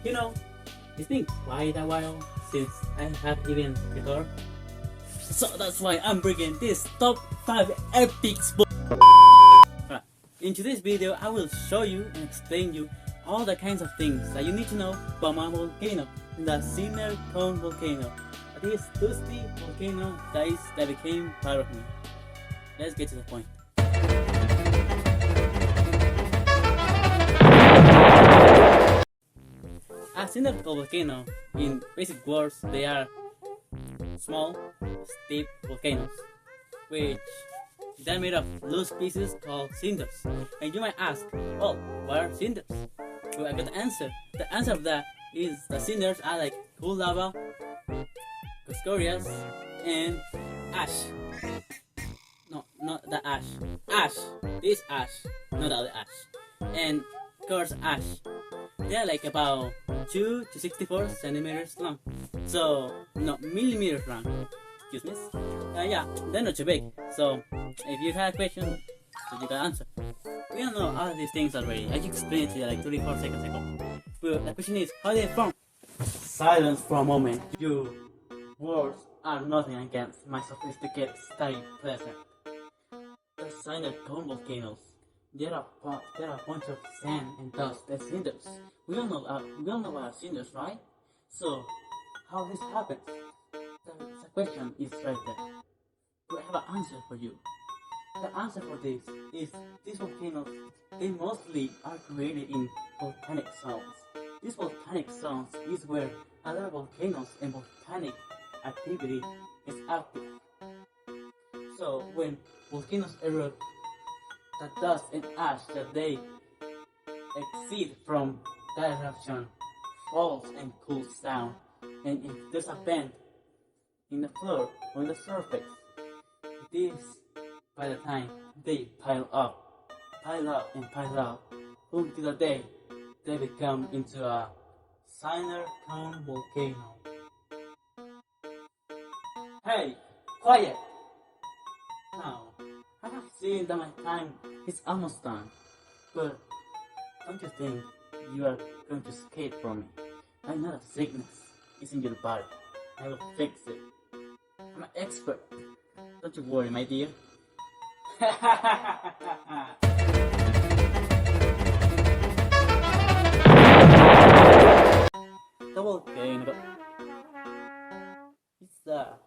You know, it's been quite a while since I have even recorded. So that's why I'm bringing this top 5 epics. Alright, in today's video, I will show you and explain you all the kinds of things that you need to know about my volcano, the Cinder Cone volcano. This dusty volcano that became part of me. Let's get to the point. A cinder volcano, in basic words, they are small, steep volcanoes, which they're made of loose pieces called cinders. And you might ask, well, what are cinders? Well, I got the answer. The answer of that is the cinders are like cool lava, scorias, and ash. No, not the ash. Ash. This ash, not the other ash. And coarse ash. They are like about 2 to 64 centimeters long. So, no, millimeters long. Excuse me. Yeah, they're not too big. So, if you have a question, so you can answer. We don't know all these things already. I explained it to you like 34 seconds ago. But the question is, how did it form? Silence for a moment. You words are nothing against my sophisticated study pleasure. The Cinder Cone volcanoes. There are a bunch of sand and dust and cinders. We all know about cinders, right? So, how this happens? The question is right there. Do I have an answer for you? The answer for this is these volcanoes, they mostly are created in volcanic zones. These volcanic zones is where other volcanoes and volcanic activity is active. So when volcanoes erupt, the dust and ash that they exceed from that eruption falls and cools down, and if there's a bend in the floor or in the surface, this, by the time they pile up until the day they become into a Cinder Cone volcano. Hey, quiet! Now, I have seen that my time is almost done, but don't you think you are going to escape from me? I'm not a sickness, it's in your body. I will fix it. I'm an expert. Don't you worry, my dear. The volcano. It's a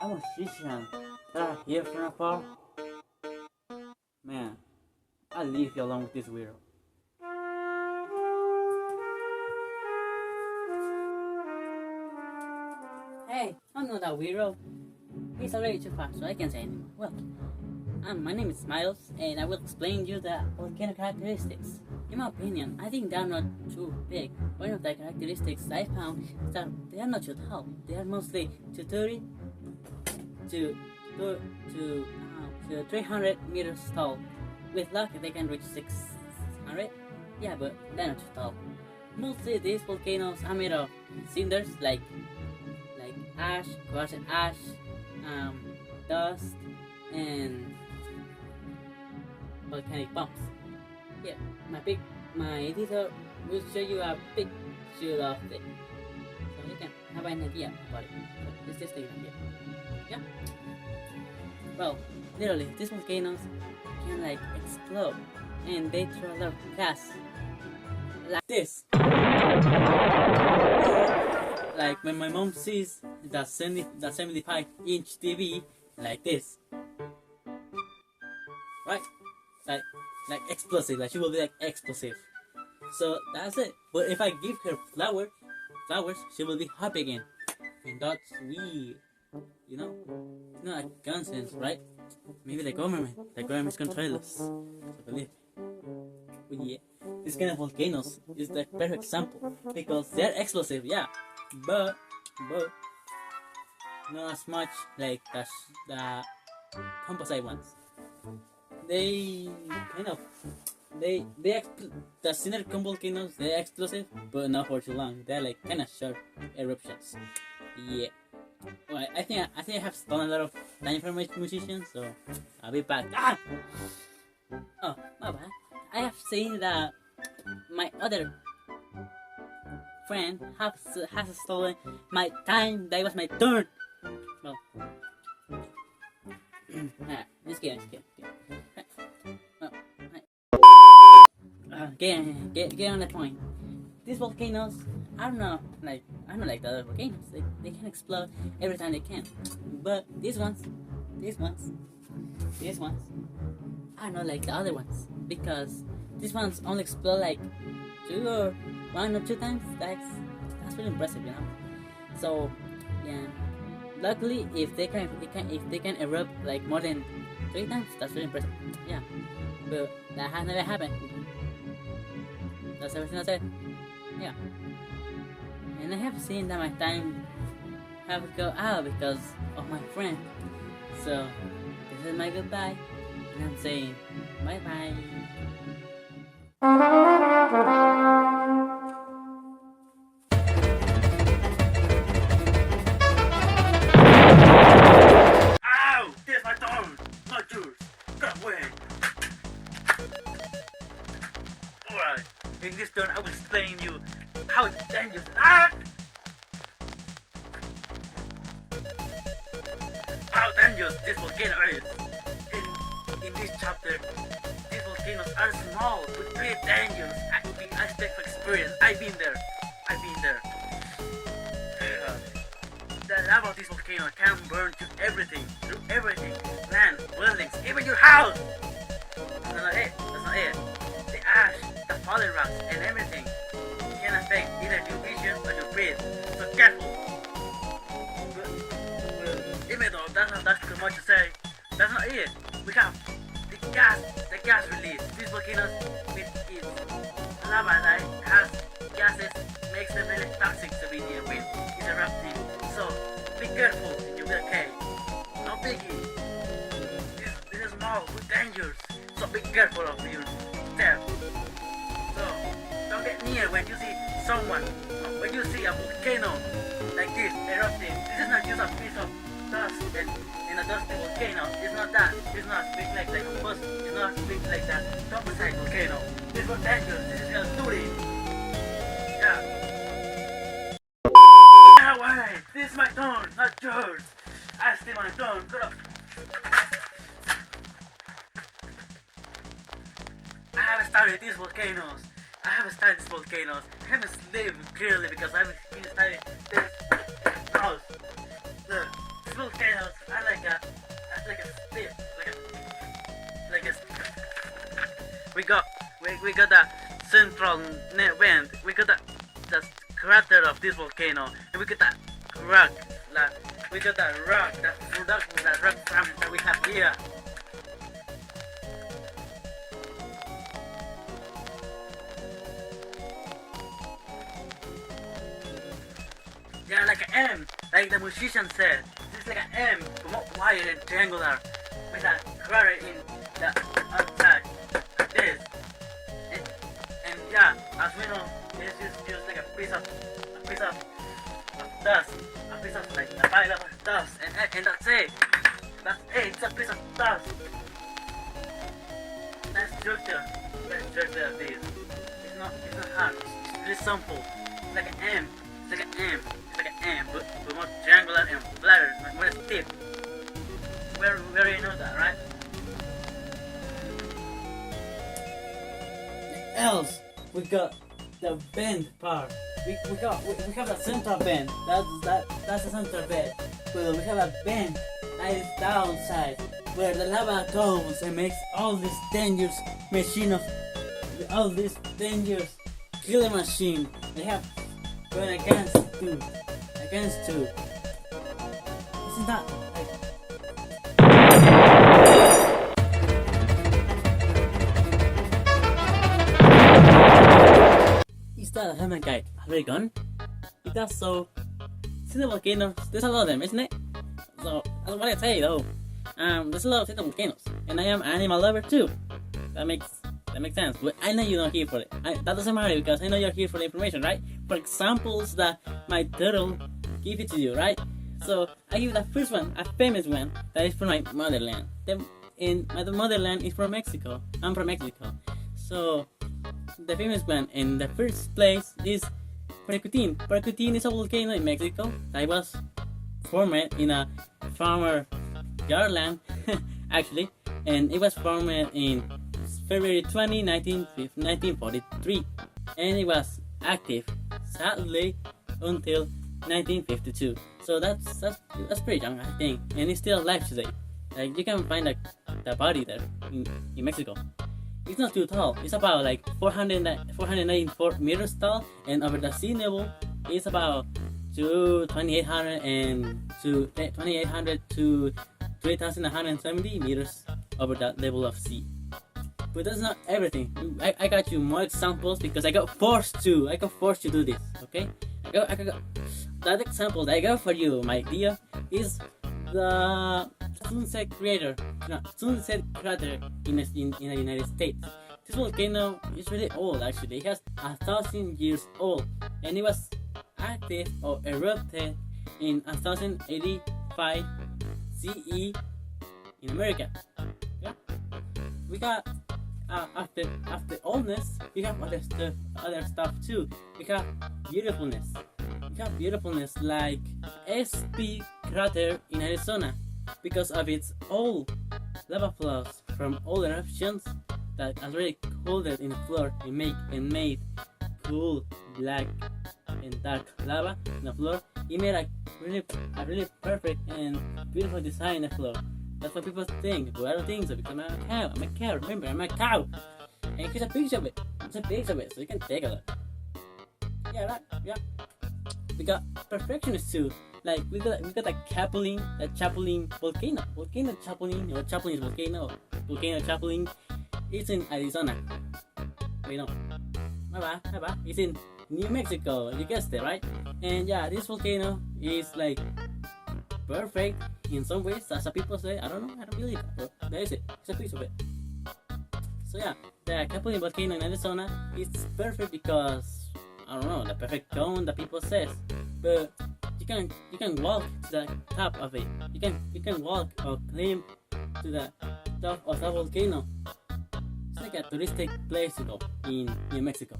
musician that I hear from afar. Man, I'll leave you alone with this weirdo. Hey, I'm not that weirdo. He's already too fast, so I can't say anymore. Well, my name is Miles, and I will explain you the volcano characteristics. In my opinion, I think they are not too big. One of the characteristics I found is that they are not too tall. They are mostly 230 to 300 meters tall. With luck, they can reach 600. Yeah, but they're not too tall. Mostly these volcanoes are made of cinders like ash, crushed ash, dust, and volcanic bumps. Here, my editor will show you a picture of it, so you can have an idea about it. So it's this thing right here. Yeah. Well, literally, these volcanoes can like explode, and they throw a lot of gas, like this. Like when my mom sees the 75-inch TV like this, right? Like explosive, like she will be like explosive. So that's it. But if I give her flowers, she will be happy again. And that's weird. You know? It's not like nonsense, right? Maybe the government's control us. So believe. But yeah, this kind of volcanoes is the perfect example because they're explosive, yeah, but not as much like the composite ones. They kind of the Cinder Cone volcanoes, they're explosive, but not for too long. They're like kind of short eruptions. Yeah. Well, I think I have stolen a lot of time from my musicians, so I'll be back. Ah! Oh, my bad. I have seen that my other friend has stolen my time. That was my turn. Well, just kidding. Well, get on the point. These volcanoes, I don't know like the other volcanoes. They can explode every time they can. But these ones, are not like the other ones, because these ones only explode like one or two times. That's really impressive, you know. So yeah, luckily if they can erupt like more than 3 times, that's really impressive. Yeah, but that has never happened. That's everything I said. Yeah, and I have seen that my time have go out because of my friend. So this is my goodbye, and I'm saying bye bye. Ow! There's my turn! Not yours! Get away! Alright, in this turn I will explain you how dangerous. How dangerous this volcano is. In this chapter, these volcanoes are small but very dangerous. I speak from experience. I've been there. The lava of this volcano can burn to everything, land, buildings, even your house. That's not it. The ash, the fallen rocks, and everything can affect either your vision or your breath. So careful. Even though that's too much to say, that's not it. We have the gas release. These volcanoes with its lava that has gases makes them really toxic to be near when it's erupting. So be careful and you'll be okay. No biggie. This is small but dangerous. So be careful of your step. So don't get near when you see someone, when you see a volcano like this erupting. This is not just a piece of dust in a dusty volcano. It's not that. It's not big like a bus. It's not big like that topside volcano. This is dangerous. This is gonna do it. Yeah. Wait, this is my turn, not yours. I still my turn. Get up. I haven't started these volcanoes. I haven't slept clearly because I haven't been studying this house. These volcanoes are like a slip, we got the central vent. We got the crater of this volcano, and we got that rock, that rock fragment that we have here. Yeah, like an M, like the musician said. This is like an M, but more wide and triangular, with a crater in the outside, like this. And yeah, as we know, this is just like a piece of dust, a piece of like a pile of dust, and that's it. It's a piece of dust. That's structure of this. It's not hard. It's really simple. It's like an M. But more triangular and flatter, more stiff. We already know that, right? Else, we got the bend part. We have the central bend. That's the central bend. Well, we have a bend that is downside, where the lava goes and makes all this dangerous killer machine. They have going against two. Isn't that like? Is that a helmet guy already gone? If that's so, Cinder volcanoes, there's a lot of them, isn't it? So that's what I say though. There's a lot of Cinder volcanoes, and I am an animal lover too. That makes sense. But I know you're not here for it. That doesn't matter because I know you're here for the information, right? For examples that my turtle give it to you, right? So I give the first one, a famous one that is from my motherland. My motherland is from Mexico. I'm from Mexico. So the famous one in the first place is Percutin. Percutin is a volcano in Mexico that was formed in a farmer yard land, actually, and it was formed in February 20, 1943, and it was active, sadly, until 1952. So that's pretty young, I think, and it's still alive today. Like you can find the body there in Mexico. It's not too tall. It's about like 494 meters tall, and over the sea level, it's about 2,800 to 3,170 meters over that level of sea. But that's not everything. I got you more examples because I got forced to. I got forced to do this. Okay. I got that example that I got for you, my dear, is the Sunset crater in the United States. This volcano is really old actually. It has 1,000 years old, and it was active or erupted in 1085 CE in America. Yeah, we got after oldness, we have other stuff too. We have beautifulness. We have beautifulness like SP crater in Arizona because of its old lava flows from old eruptions that already cooled in the floor and made cool black and dark lava in the floor. It made a really perfect and beautiful design in the floor. That's what people think, but I don't think so because I'm a cow. I'm a cow. Remember, I'm a cow. And here's a picture of it. It's a picture of it, so you can take a look. Yeah, right. Yeah. We got perfectionists too. Like we got the Chaplin volcano. Volcano Chaplin or Chaplin's volcano. Volcano Chaplin. It's in Arizona. Wait, no. My bad. It's in New Mexico. You guessed it, right? And yeah, this volcano is like perfect in some ways. As some people say, I don't know. I don't believe it, but there is it. It's a piece of it. So yeah, the Chaplin volcano in Arizona is perfect because I don't know the perfect cone that people says, but you can walk to the top of it. You can walk or climb to the top of the volcano. It's like a touristic place to go in New Mexico.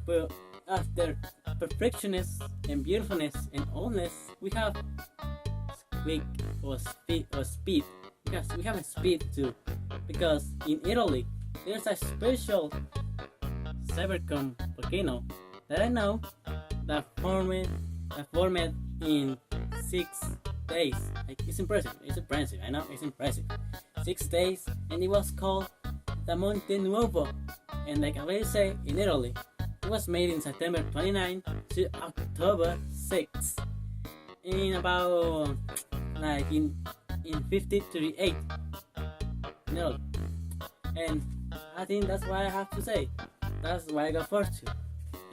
But after perfectionist and beautifulness and oldness, we have quick or speed. Yes, we have a speed too, because in Italy there's a special cybercone volcano that I know that formed in 6 days. Like it's impressive. I know it's impressive. 6 days, and it was called the Monte Nuovo. And like I already say, in Italy, it was made in September 29 to October 6. In about like in 5038. No, and I think that's what I have to say. That's why I got forced to.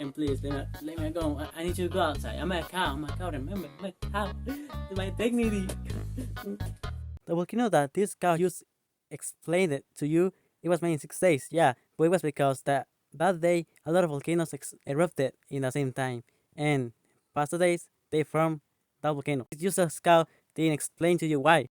And please let me go. I need to go outside. I'm a cow. Remember, I'm a cow. My dignity. The volcano that this cow just explained it to you, it was made in 6 days. Yeah, but it was because that day a lot of volcanoes erupted in the same time, and past the days they formed that volcano. It's just a cow didn't explain to you why.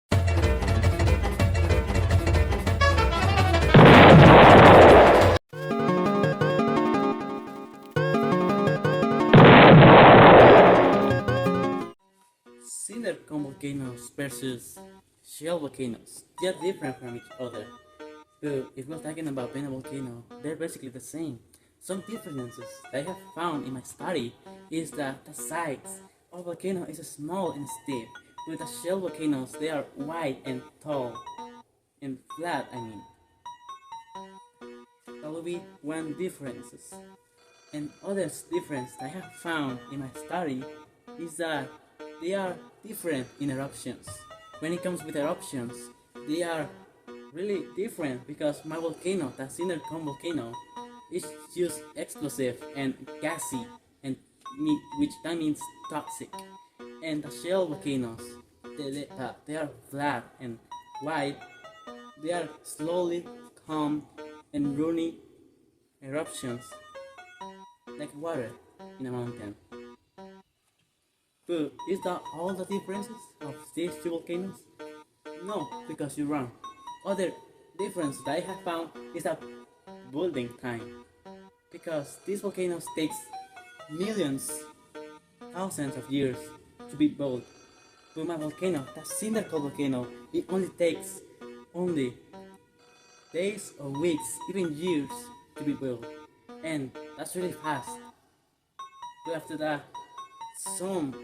Cinder volcanoes versus shell volcanoes. They are different from each other. But if we're talking about being a volcano, they're basically the same. Some differences that I have found in my study is that the sides of volcano is small and steep. With the shell volcanoes, they are wide and tall and flat. That will be one difference. And other difference that I have found in my study is that they are different in eruptions. When it comes with eruptions, they are really different because my volcano, the Cinder volcano, is just explosive and gassy, and which that means toxic. And the shell volcanoes, they are flat and wide. They are slowly calm and running eruptions like water in a mountain. But is that all the differences of these two volcanoes? No, because you're wrong. Other difference that I have found is that building time. Because these volcanoes takes millions, thousands of years to be built. But my volcano, that Cinder volcano, it only takes days or weeks, even years to be built. And that's really fast. But after that, some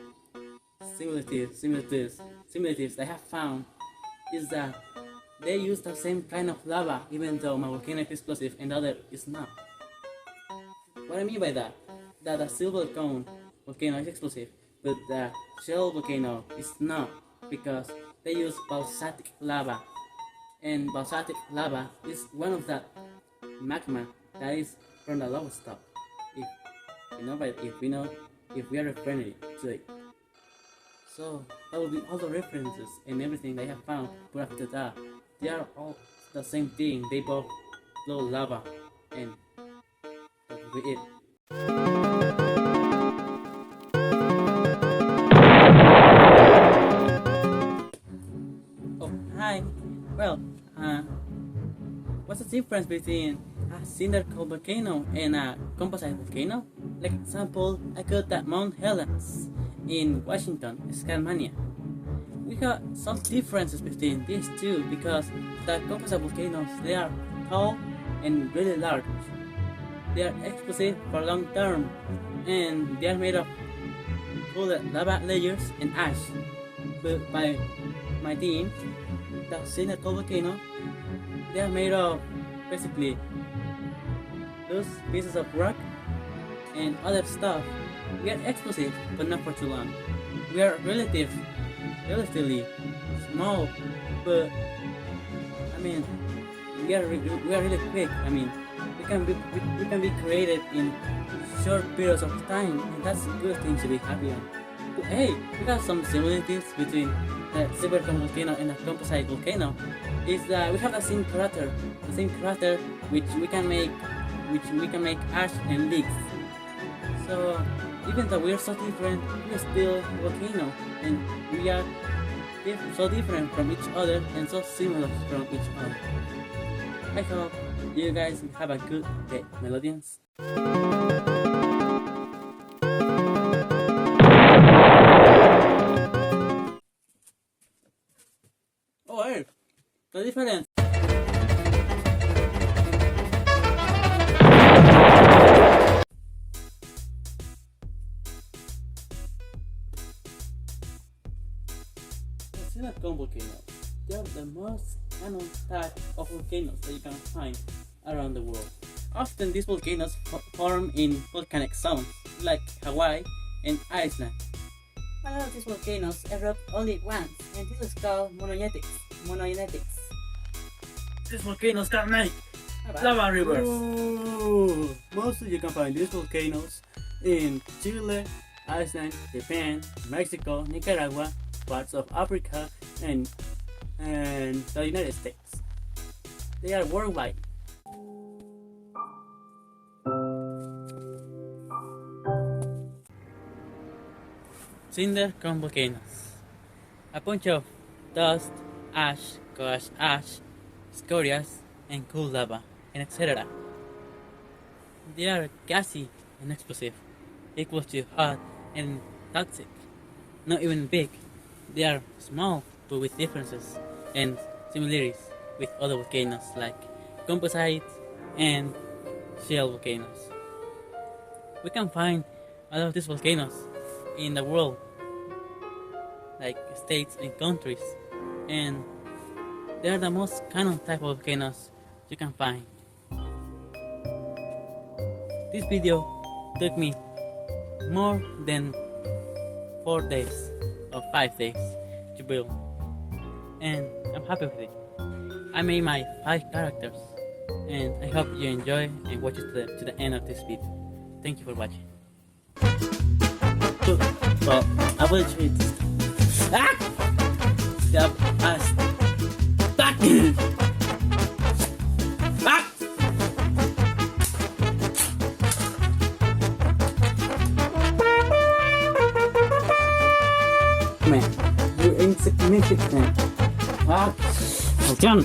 similarities I have found is that they use the same kind of lava even though my volcano is explosive and the other is not. What I mean by that the silver cone volcano is explosive but the shell volcano is not, because they use basaltic lava, and basaltic lava is one of that magma that is from the lava stuff. If we are referring to it. So that will be all the references and everything I have found, but after that, they are all the same thing. They both blow lava, and that will be it. Oh, hi. Well, what's the difference between a cinder cold volcano and a composite volcano? Like example, I got that Mount Helens in Washington, Scandinavia. We got some differences between these two because the composite volcanoes, they are tall and really large. They are explosive for long term, and they are made of cooled lava layers and ash. But by my team, the Cinder volcano, they are made of basically those pieces of rock and other stuff. We are explosive, but not for too long. We are relatively small, but I mean, we are really quick. I mean, we can be created in short periods of time, and that's a good thing to be happy on. But hey, we got some similarities between the silver cone volcano and the composite volcano. Is that we have the same crater, which we can make ash and leaks. So even though we are so different, we are still a volcano, and we are so different from each other and so similar from each other. I hope you guys have a good day, Melodians. Oh, hey, the difference. Silicon volcanoes. They are the most common type of volcanoes that you can find around the world. Often these volcanoes form in volcanic zones like Hawaii and Iceland. A lot of these volcanoes erupt only once, and this is called monogenetics. These volcanoes can make lava rivers. Ooh. Mostly you can find these volcanoes in Chile, Iceland, Japan, Mexico, Nicaragua, parts of Africa, and the United States. They are worldwide. Cinder cone volcanoes. A bunch of dust, ash, scorias, and cool lava, and etc. They are gassy and explosive, equal to hot and toxic. Not even big. They are small, but with differences and similarities with other volcanoes like composite and shell volcanoes. We can find a lot of these volcanoes in the world, like states and countries, and they are the most common type of volcanoes you can find. This video took me more than 4 days or 5 days to build, and I'm happy with it. I made my 5 characters, and I hope you enjoy and watch it to the end of this video. Thank you for watching. Well, I will treat this. Ah! Stop us. Back! Back! Man, you're insignificant. Ah! Hold on.